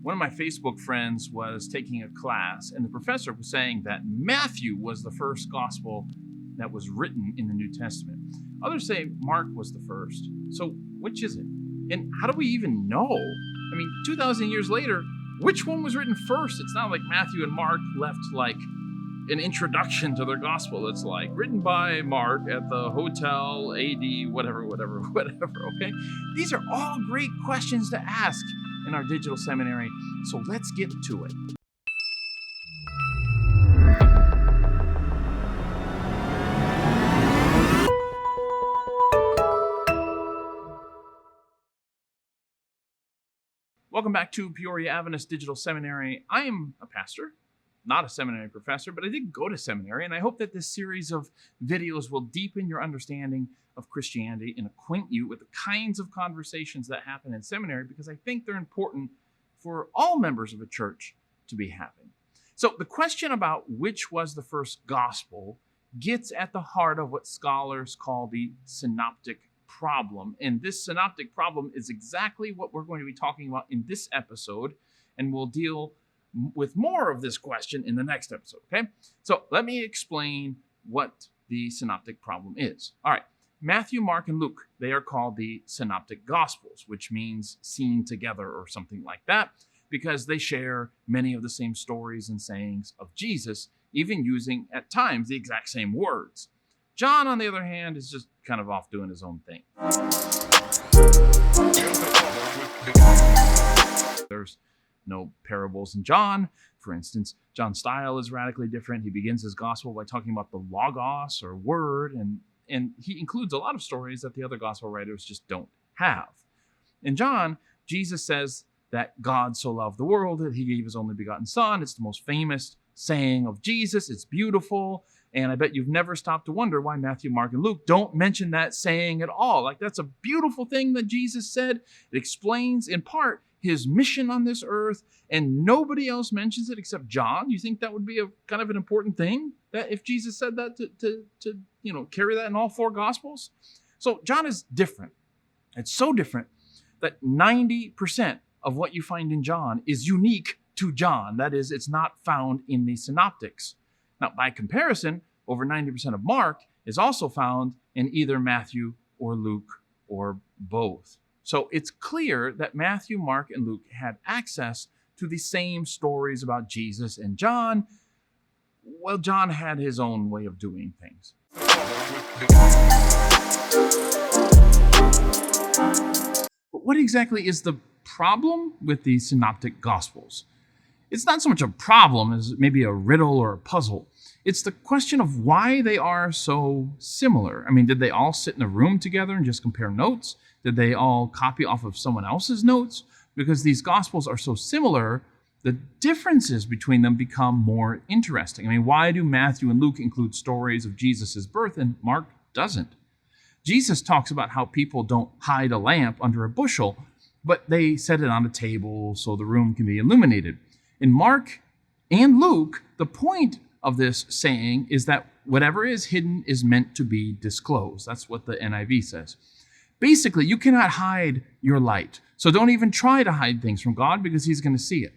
One of my Facebook friends was taking a class, and the professor was saying that Matthew was the first gospel that was written in the New Testament. Others say Mark was the first. So which is it? And how do we even know? 2,000 years later, which one was written first? It's not like Matthew and Mark left like an introduction to their gospel. It's like written by Mark at the hotel AD, whatever, okay? These are all great questions to ask in our digital seminary, so let's get to it. Welcome back to Peoria Adventist Digital Seminary. I am a pastor, not a seminary professor, but I did go to seminary, and I hope that this series of videos will deepen your understanding of Christianity and acquaint you with the kinds of conversations that happen in seminary, because I think they're important for all members of a church to be having. So the question about which was the first gospel gets at the heart of what scholars call the Synoptic Problem. And this Synoptic Problem is exactly what we're going to be talking about in this episode, and we'll deal with more of this question in the next episode, okay? So let me explain what the Synoptic Problem is. All right, Matthew, Mark, and Luke, they are called the Synoptic Gospels, which means seen together or something like that, because they share many of the same stories and sayings of Jesus, even using, at times, the exact same words. John, on the other hand, is just kind of off doing his own thing. There's no parables in John. For instance, John's style is radically different. He begins his gospel by talking about the logos or word, and he includes a lot of stories that the other gospel writers just don't have. In John, Jesus says that God so loved the world that he gave his only begotten son. It's the most famous saying of Jesus. It's beautiful. And I bet you've never stopped to wonder why Matthew, Mark, and Luke don't mention that saying at all. Like, that's a beautiful thing that Jesus said. It explains, in part, his mission on this earth, and nobody else mentions it except John. You think that would be a kind of an important thing, that if Jesus said that to carry that in all four gospels? So John is different. It's so different that 90% of what you find in John is unique to John. That is, it's not found in the synoptics. Now, by comparison, over 90% of Mark is also found in either Matthew or Luke or both. So it's clear that Matthew, Mark, and Luke had access to the same stories about Jesus, and John had his own way of doing things. But what exactly is the problem with the Synoptic Gospels? It's not so much a problem as maybe a riddle or a puzzle. It's the question of why they are so similar. Did they all sit in a room together and just compare notes? Did they all copy off of someone else's notes? Because these Gospels are so similar, the differences between them become more interesting. Why do Matthew and Luke include stories of Jesus' birth and Mark doesn't? Jesus talks about how people don't hide a lamp under a bushel, but they set it on a table so the room can be illuminated. In Mark and Luke, the point of this saying is that whatever is hidden is meant to be disclosed. That's what the NIV says. Basically, you cannot hide your light. So don't even try to hide things from God, because he's going to see it.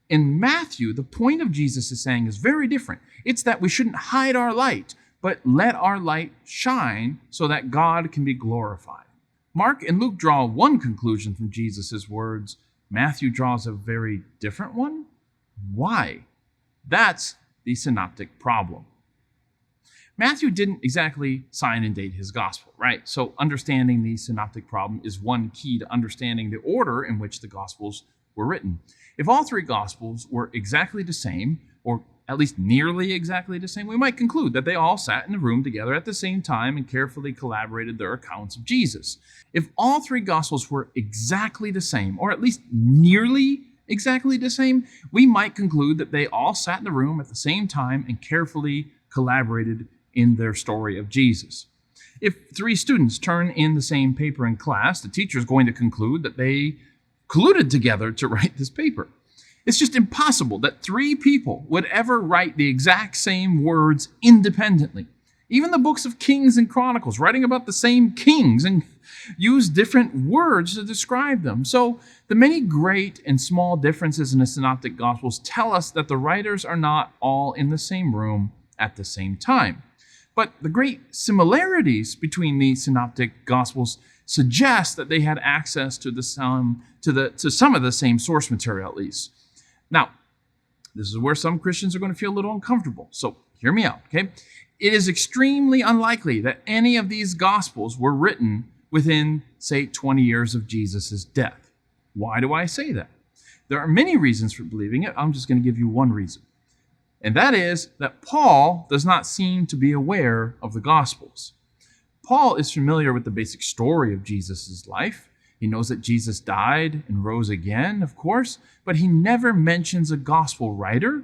In Matthew, the point of Jesus' saying is very different. It's that we shouldn't hide our light, but let our light shine so that God can be glorified. Mark and Luke draw one conclusion from Jesus' words. Matthew draws a very different one. Why? That's the Synoptic Problem. Matthew didn't exactly sign and date his gospel, right? So understanding the Synoptic Problem is one key to understanding the order in which the Gospels were written. If all three Gospels were exactly the same, or at least nearly exactly the same, we might conclude that they all sat in a room together at the same time and carefully collaborated their accounts of Jesus. If all three Gospels were exactly the same, or at least nearly exactly the same, we might conclude that they all sat in the room at the same time and carefully collaborated in their story of Jesus. If three students turn in the same paper in class, the teacher is going to conclude that they colluded together to write this paper. It's just impossible that three people would ever write the exact same words independently. Even the books of Kings and Chronicles, writing about the same kings and use different words to describe them. So the many great and small differences in the Synoptic Gospels tell us that the writers are not all in the same room at the same time. But the great similarities between the Synoptic Gospels suggest that they had access to some of the same source material, at least. Now, this is where some Christians are going to feel a little uncomfortable. So hear me out, okay? It is extremely unlikely that any of these Gospels were written within, say, 20 years of Jesus' death. Why do I say that? There are many reasons for believing it. I'm just going to give you one reason. And that is that Paul does not seem to be aware of the Gospels. Paul is familiar with the basic story of Jesus' life. He knows that Jesus died and rose again, of course, but he never mentions a gospel writer,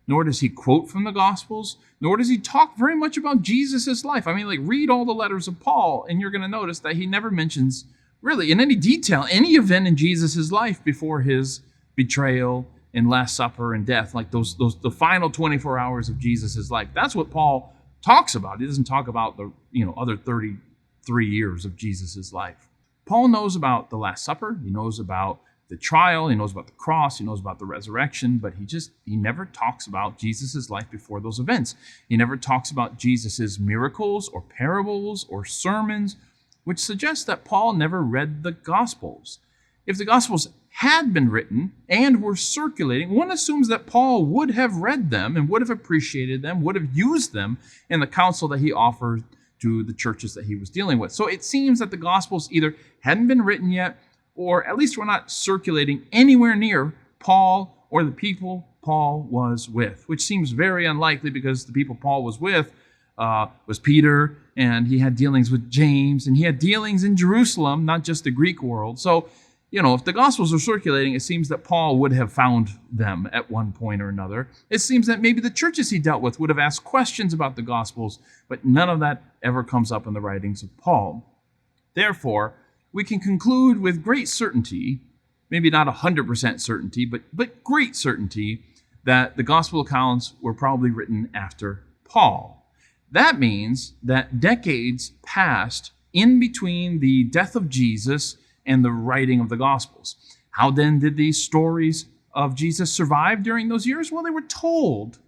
nor does he quote from the Gospels, nor does he talk very much about Jesus' life. I mean, read all the letters of Paul, and you're going to notice that he never mentions, really, in any detail, any event in Jesus' life before his betrayal and Last Supper and death, like the final 24 hours of Jesus' life. That's what Paul talks about. He doesn't talk about the other 33 years of Jesus' life. Paul knows about the Last Supper. He knows about the trial. He knows about the cross. He knows about the resurrection. But he never talks about Jesus' life before those events. He never talks about Jesus' miracles or parables or sermons, which suggests that Paul never read the Gospels. If the Gospels had been written and were circulating, one assumes that Paul would have read them and would have appreciated them, would have used them in the counsel that he offered to the churches that he was dealing with. So it seems that the Gospels either hadn't been written yet, or at least were not circulating anywhere near Paul or the people Paul was with, which seems very unlikely because the people Paul was with was Peter, and he had dealings with James, and he had dealings in Jerusalem, not just the Greek world. So, if the Gospels are circulating, it seems that Paul would have found them at one point or another. It seems that maybe the churches he dealt with would have asked questions about the Gospels, but none of that ever comes up in the writings of Paul. Therefore, we can conclude with great certainty, maybe not 100% certainty, but great certainty, that the Gospel accounts were probably written after Paul. That means that decades passed in between the death of Jesus and the writing of the Gospels. How then did these stories of Jesus survive during those years? Well, they were told.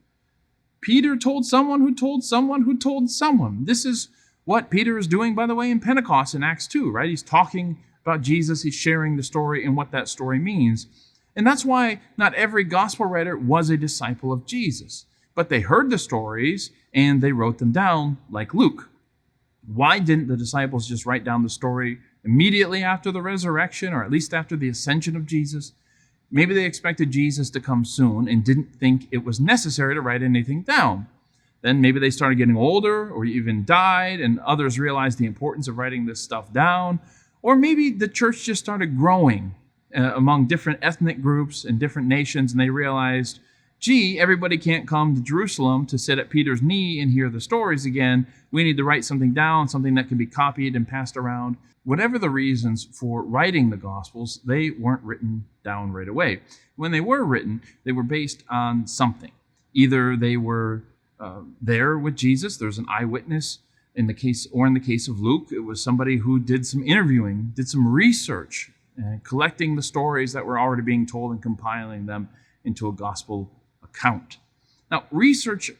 Peter told someone who told someone who told someone. This is what Peter is doing, by the way, in Pentecost in Acts 2, right? He's talking about Jesus, he's sharing the story and what that story means. And that's why not every gospel writer was a disciple of Jesus. But they heard the stories and they wrote them down, like Luke. Why didn't the disciples just write down the story immediately after the resurrection, or at least after the ascension of Jesus? Maybe they expected Jesus to come soon and didn't think it was necessary to write anything down. Then maybe they started getting older or even died, and others realized the importance of writing this stuff down. Or maybe the church just started growing among different ethnic groups and different nations, and they realized, everybody can't come to Jerusalem to sit at Peter's knee and hear the stories again. We need to write something down, something that can be copied and passed around. Whatever the reasons for writing the Gospels, they weren't written down right away. When they were written, they were based on something. Either they were there with Jesus, there's an eyewitness in the case of Luke, it was somebody who did some interviewing, did some research, collecting the stories that were already being told and compiling them into a gospel account. Now, research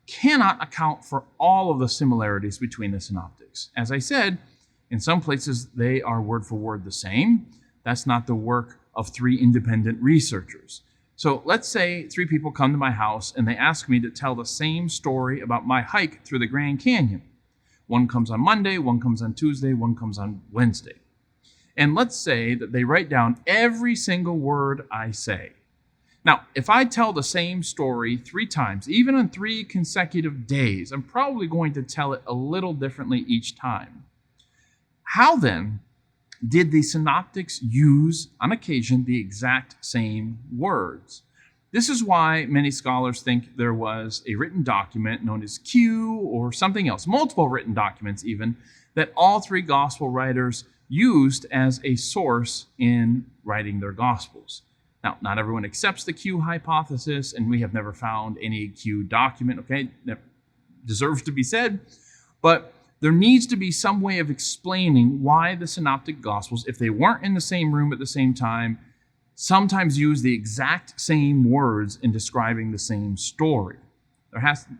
cannot account for all of the similarities between the synoptics. As I said, in some places they are word for word the same. That's not the work of three independent researchers. So let's say three people come to my house and they ask me to tell the same story about my hike through the Grand Canyon. One comes on Monday, one comes on Tuesday, one comes on Wednesday. And let's say that they write down every single word I say. Now, if I tell the same story 3 times, even on 3 consecutive days, I'm probably going to tell it a little differently each time. How then did the synoptics use, on occasion, the exact same words? This is why many scholars think there was a written document known as Q or something else, multiple written documents even, that all 3 gospel writers used as a source in writing their gospels. Now, not everyone accepts the Q hypothesis, and we have never found any Q document, okay, that deserves to be said. But there needs to be some way of explaining why the Synoptic Gospels, if they weren't in the same room at the same time, sometimes use the exact same words in describing the same story.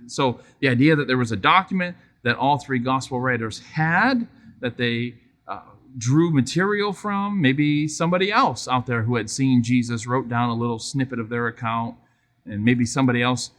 So the idea that there was a document that all three gospel writers had, that they drew material from, maybe somebody else out there who had seen Jesus wrote down a little snippet of their account, and maybe somebody else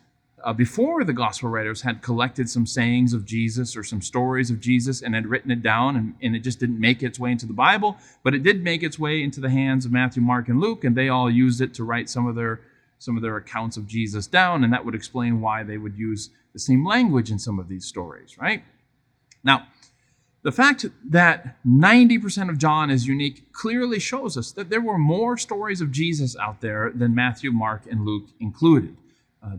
before the gospel writers had collected some sayings of Jesus or some stories of Jesus and had written it down, and it just didn't make its way into the Bible, but it did make its way into the hands of Matthew, Mark, and Luke, and they all used it to write some of their accounts of Jesus down, and that would explain why they would use the same language in some of these stories, right? Now, the fact that 90% of John is unique clearly shows us that there were more stories of Jesus out there than Matthew, Mark, and Luke included.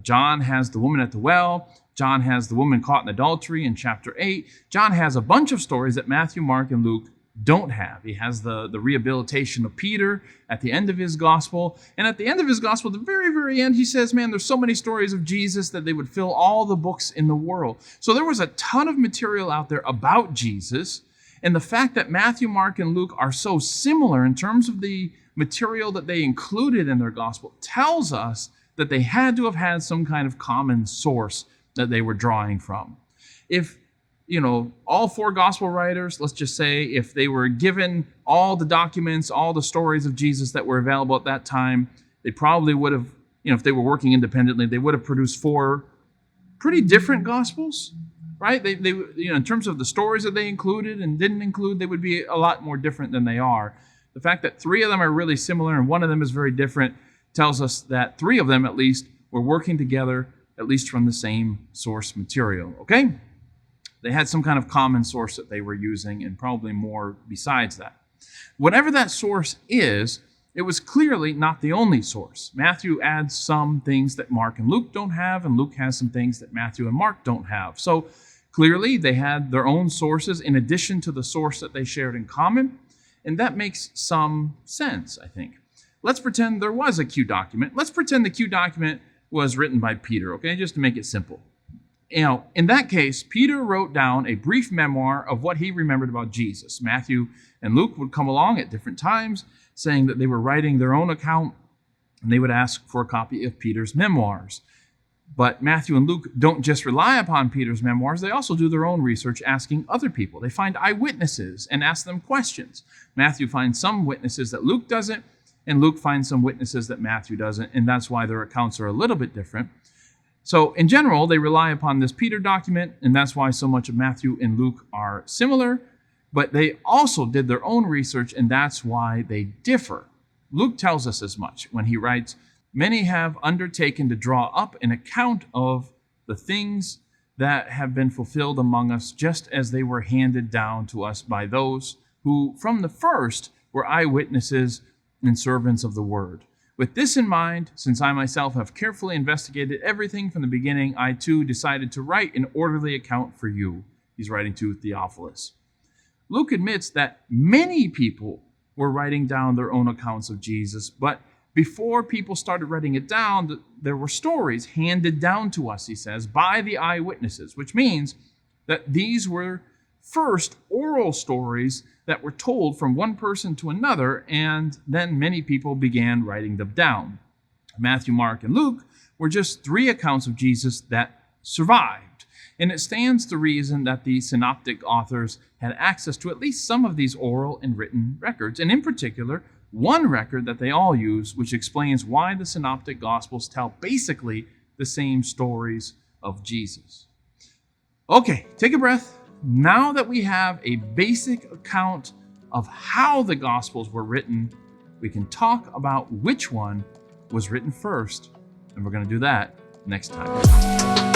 John has the woman at the well. John has the woman caught in adultery in chapter 8. John has a bunch of stories that Matthew, Mark, and Luke don't have. He has the rehabilitation of Peter at the end of his gospel. And at the end of his gospel, the very, very end, he says, man, there's so many stories of Jesus that they would fill all the books in the world. So there was a ton of material out there about Jesus. And the fact that Matthew, Mark, and Luke are so similar in terms of the material that they included in their gospel tells us that they had to have had some kind of common source that they were drawing from. If all four gospel writers, let's just say, if they were given all the documents, all the stories of Jesus that were available at that time, they probably would have, if they were working independently, they would have produced four pretty different gospels, right? They in terms of the stories that they included and didn't include, they would be a lot more different than they are. The fact that three of them are really similar and one of them is very different tells us that three of them, at least, were working together, at least from the same source material, okay? They had some kind of common source that they were using, and probably more besides that. Whatever that source is, it was clearly not the only source. Matthew adds some things that Mark and Luke don't have, and Luke has some things that Matthew and Mark don't have. So clearly they had their own sources in addition to the source that they shared in common, and that makes some sense, I think. Let's pretend there was a Q document. Let's pretend the Q document was written by Peter, okay, just to make it simple. In that case, Peter wrote down a brief memoir of what he remembered about Jesus. Matthew and Luke would come along at different times, saying that they were writing their own account, and they would ask for a copy of Peter's memoirs. But Matthew and Luke don't just rely upon Peter's memoirs, they also do their own research, asking other people. They find eyewitnesses and ask them questions. Matthew finds some witnesses that Luke doesn't, and Luke finds some witnesses that Matthew doesn't, and that's why their accounts are a little bit different. So in general, they rely upon this Peter document, and that's why so much of Matthew and Luke are similar, but they also did their own research, and that's why they differ. Luke tells us as much when he writes, "Many have undertaken to draw up an account of the things that have been fulfilled among us, just as they were handed down to us by those who from the first were eyewitnesses and servants of the word. With this in mind, since I myself have carefully investigated everything from the beginning, I too decided to write an orderly account for you." He's writing to Theophilus. Luke admits that many people were writing down their own accounts of Jesus, but before people started writing it down, there were stories handed down to us, he says, by the eyewitnesses, which means that these were first oral stories that were told from one person to another, and then many people began writing them down. Matthew, Mark, and Luke were just three accounts of Jesus that survived. And it stands to reason that the synoptic authors had access to at least some of these oral and written records, and in particular, one record that they all use, which explains why the Synoptic Gospels tell basically the same stories of Jesus. Okay, take a breath. Now that we have a basic account of how the Gospels were written, we can talk about which one was written first, and we're going to do that next time.